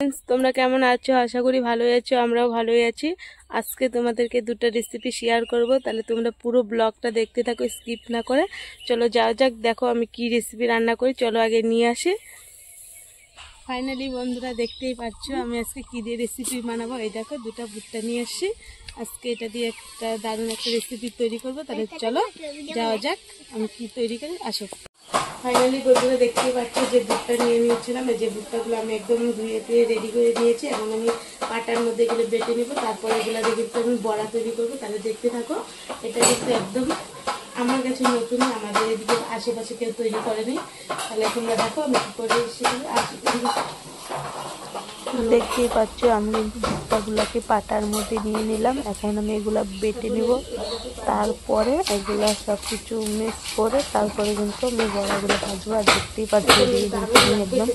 Friends তোমরা কেমন আছো? আশা করি ভালোই আছো, আমরাও ভালোই আছি। আজকে তোমাদেরকে দুটো রেসিপি শেয়ার করব, তাহলে তোমরা পুরো ব্লগটা দেখতে থাকো, স্কিপ না করে। চলো যাও যাক, দেখো আমি কি রেসিপি রান্না করি। চলো আগে নিয়ে আসি। ফাইনালি বন্ধুরা দেখতেই পাচ্ছ আমি আজকে কি দিয়ে রেসিপি বানাবো। এই দেখো দুটো ভুট্টা নিয়ে আসছি, আজকে এটা দিয়ে একটা দারুণ একটা রেসিপি তৈরি করব। তাহলে চলো যাওয়া যাক, আমি কি তৈরি করি আসো। ফাইনালি বন্ধুরা দেখতেই পাচ্ছ যে ভুট্টা নিয়ে নিয়েছিলাম। এই যে ভুট্টাগুলো আমি একদম ধুয়ে দিয়ে রেডি করে নিয়েছি, এবং আমি পাটার মধ্যে এগুলো বেটে নেবো। তারপরে এগুলো দিয়ে কিন্তু আমি বড়া তৈরি করবো। তাহলে দেখতে থাকো। এটা কিন্তু একদম আমার কাছে নতুন, আমাদের এদিকে আশেপাশে কেউ তৈরি করেনি। তাহলে তোমরা দেখো আমি কী করে দেখতেই পাচ্ছ আমি কিন্তু ভুট্টাগুলোকে পাটার মধ্যে নিয়ে নিলাম। এখন আমি এগুলো বেটে নিব, তারপরে এগুলো সব কিছু মিক্স করে তারপরে কিন্তু আমি বড়াগুলো ভাজবো। আর দেখতেই পাচ্ছি আমি একদম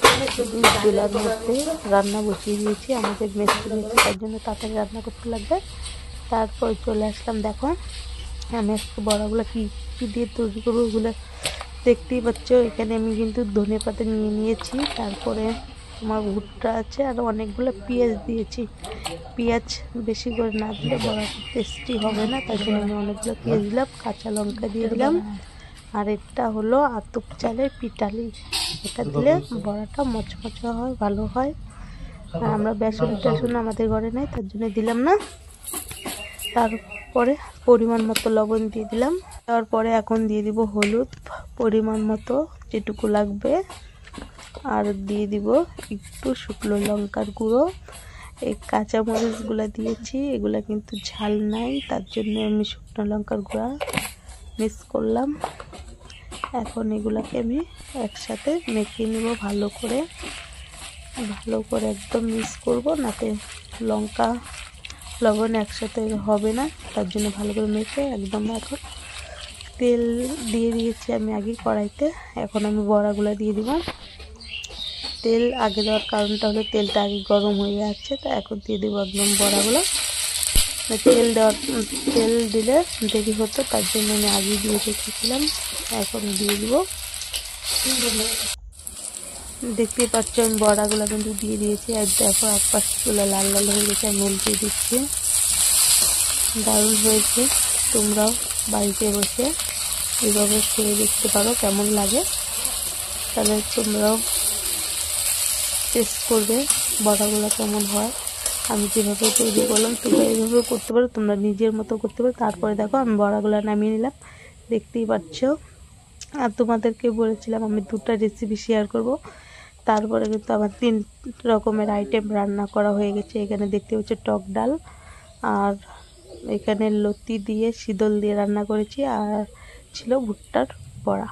চুলার মধ্যে রান্না বসিয়ে দিয়েছি। আমাদের মিষ্টি তার জন্য তাড়াতাড়ি রান্না করতে লাগবে। তারপর চলে আসলাম, দেখো আমি আজকে বড়াগুলো কী কী দিয়ে তৈরি করবো ওগুলো দেখতেই পাচ্ছ। এখানে আমি কিন্তু ধনেপাতা নিয়ে নিয়েছি, তারপরে আমার ভুট্টা আছে, আর অনেকগুলো পেঁয়াজ দিয়েছি। পেঁয়াজ বেশি করে না দিলে বড়াটা টেস্টি হবে না, তার জন্য আমি অনেকগুলো পেঁয়াজ দিলাম, কাঁচা লঙ্কা দিয়ে দিলাম। আর এটা হলো আতপ চালের পিঠালি, এটা দিলে বড়াটা মচমচা হয়, ভালো হয়। আর আমরা বেসন টেসন আমাদের ঘরে নেই, তার জন্য দিলাম না। তারপরে পরিমাণ মতো লবণ দিয়ে দিলাম। তারপরে এখন দিয়ে দিব হলুদ পরিমাণ মতো যেটুকু লাগবে, আর দিয়ে দিব একটু শুকনো লঙ্কার গুঁড়ো। এই কাঁচামরিচগুলো দিয়েছি, এগুলা কিন্তু ঝাল নাই, তার জন্য আমি শুকনো লঙ্কার গুঁড়া মিক্স করলাম। এখন এগুলাকে আমি একসাথে মেখে নেব ভালো করে একদম মিক্স করব, নাতে লঙ্কা লবণ একসাথে হবে না, তার জন্য ভালো করে মেখে একদম। এখন তেল দিয়ে দিয়েছি আমি আগে কড়াইতে, এখন আমি বড়াগুলো দিয়ে দিব। তেল আগে দেওয়ার কারণটা হলো তেলটা আগে গরম হয়ে যাচ্ছে, তো এখন দিয়ে দেবো একদম বড়াগুলো। তেল দিলে দেরি হতো, তার জন্য আমি আগে দিয়ে রেখেছিলাম। এখন দিয়ে দিব। দেখতে পাচ্ছ আমি বড়াগুলো কিন্তু দিয়ে দিয়েছি, আর দেখো একপাশগুলো লাল লাল হয়ে গেছে, আমি উল্টে দিচ্ছি। দারুণ হয়েছে, তোমরাও বাড়িতে বসে এভাবে খেয়ে দেখতে পারো কেমন লাগে। তাহলে তোমরাও টেস্ট করবে বড়াগুলো কেমন হয়। আমি যেভাবে তৈরি করলাম তোমরা এইভাবেও করতে পারো, তোমরা নিজের মতো করতে পারো। তারপরে দেখো আমি বড়াগুলো নামিয়ে নিলাম, দেখতেই পাচ্ছ। আর তোমাদেরকে বলেছিলাম আমি দুটো রেসিপি শেয়ার করব। তারপরে কিন্তু আমার 3 রকমের আইটেম রান্না করা হয়ে গেছে। এখানে দেখতে পাচ্ছ টক ডাল, আর এখানে লতি দিয়ে শীতল দিয়ে রান্না করেছি, আর ছিল ভুট্টার বড়া।